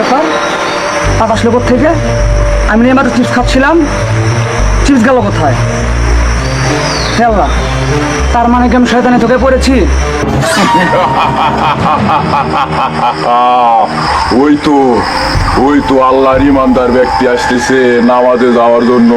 ব্যাপার? আজ আসলো থেকে আমি নিয়ে মাত্র চিপস খাচ্ছিলাম, চিপস গেল কোথায়? হে আল্লাহ, তার মানে কি আমি শয়তানে ঢুকে পড়েছি? ওই তো আল্লাহর ইমানদার ব্যক্তি আসতেছে নামাজে যাওয়ার জন্য।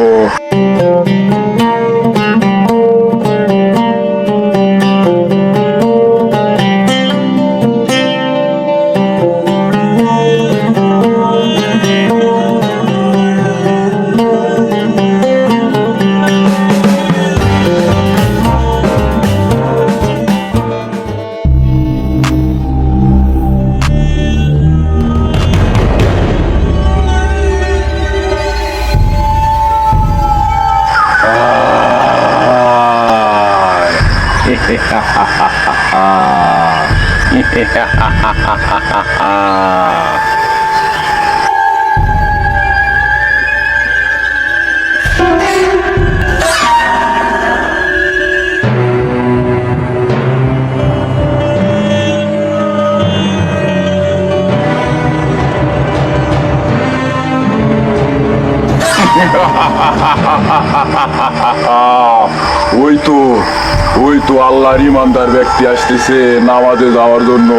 ওই তো আল্লাহর ইমানদার ব্যক্তি আসতেছে নামাজে যাওয়ার জন্য।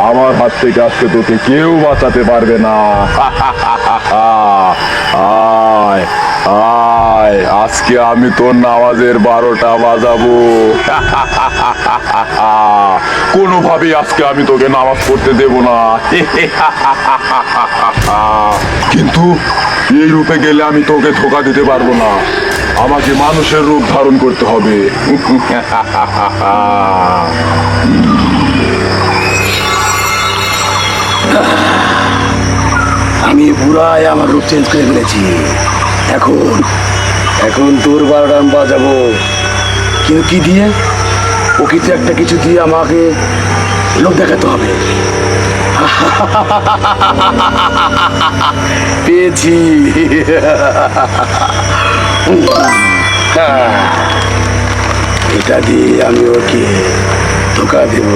আমার হাত থেকে আজকে তোকে কেউ বাঁচাতে পারবে না। আয় আয়, আজকে আমি তোর নামাজের 12টা বাজাবো। কোনোভাবেই আজকে আমি তোকে নামাজ পড়তে দেব না। কিন্তু এই রূপে গেলে আমি তোকে ধোঁকা দিতে পারবো না, আমাকে মানুষের রূপ ধারণ করতে হবে। আমি পুরাই আমার রূপ চেঞ্জ করে ফেলেছি। এখন তোর 12টা আমি বাজাবো, কিন্তু কি দিয়ে? প্রকৃতি একটা কিছু দিয়ে আমাকে লোক দেখাতে হবে। পেয়েছি। এটা দিয়ে আমি ওকে ধোকা দেব।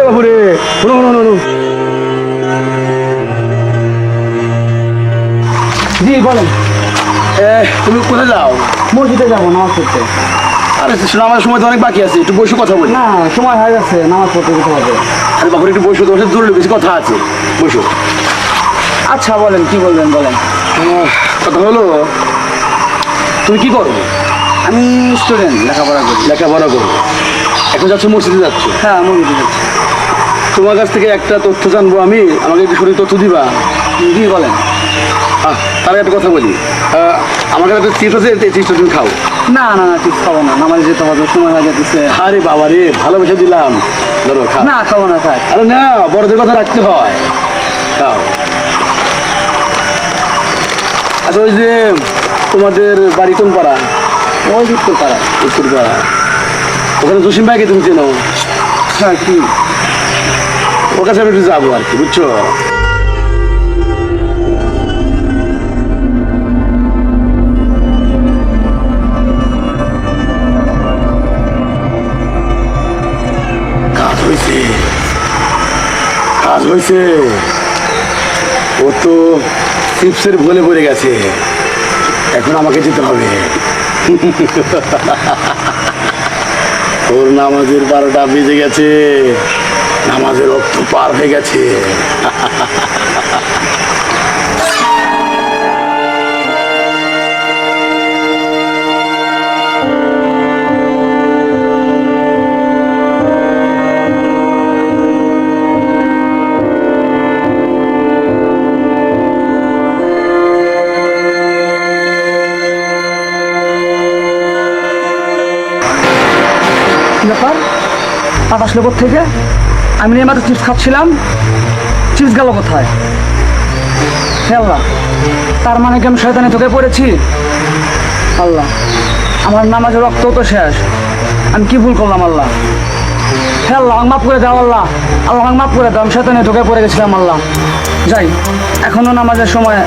বাবুরে, জি বলেন। তুমি কোথায় যাও? মসজিদে যাবো নামাজ পড়তে। আরে নামাজের সময় তো অনেক বাকি আছে, একটু বসে কথা বলি। না, সময় হয়ে গেছে, নামাজ পড়তে যেতে হবে। আরে বাবুরে, একটু বসো, তোমার সাথে জরুরি বেশি কথা আছে, বসো। আচ্ছা বলেন, কি বলবেন বলেন। কথা হলো, তুমি কি করো? আমি স্টুডেন্ট, লেখাপড়া করি। লেখাপড়া করো, এখন যাচ্ছ মসজিদে যাচ্ছ? হ্যাঁ, মসজিদে যাচ্ছি। তোমার কাছ থেকে একটা তথ্য জানবো আমি, আমাকে একটু সঠিক তথ্য দিবা। জি বলেন। তাহলে একটা কথা বলি, আমার কাছে একটা চিপস আছে, এই চিপসটা তুমি খাও। না না না, ঠিক খাবো না, নামাজ যেতে হবে, সময় হয়ে যেতেছে। আরে বাবা রে, ভালোবেসে দিলাম, ধরো খাও। না, খাবো না থাক। আরে না, বড়দের কথা রাখতে হয়, খাও। আচ্ছা, ওই যে তোমাদের বাড়ি কোন পাড়া? ওই উত্তর পাড়া। উত্তর পাড়া, ওখানে জসিম ভাইকে তুমি চেনো? হ্যাঁ, কি? ওর কাছে আমি একটু যাবো আর কি, বুঝছো? কাজ হয়েছে। ও তো চিপসের ভুলে পড়ে গেছে, এখন আমাকে যেতে হবে। ওর নামাজের 12টা বেজে গেছে, নামাজের রক্ত পার হয়ে গেছে। ব্যাপার? আজ আসলো থেকে আমি নিয়ে মাত্র চিপস খাচ্ছিলাম, চিপস গেল কোথায়? হে আল্লাহ, তার মানে কি আমি শয়তানে ঢুকে পড়েছি? আল্লাহ, আমার নামাজের রক্ত তো শেষ, আমি কি ভুল করলাম? আল্লাহ, হে আল্লাহ, মাফ করে দাও। আল্লাহ, আল্লাহ মাফ করে দাও, আমি শয়তানে ঢুকে পড়ে গেছিলাম। আল্লাহ, যাই, এখনো নামাজের সময়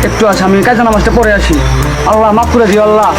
একটু আছে, আমি কাজে নামাজটা পড়ে আসি। আল্লাহ মাফ করে দিও। আল্লাহ।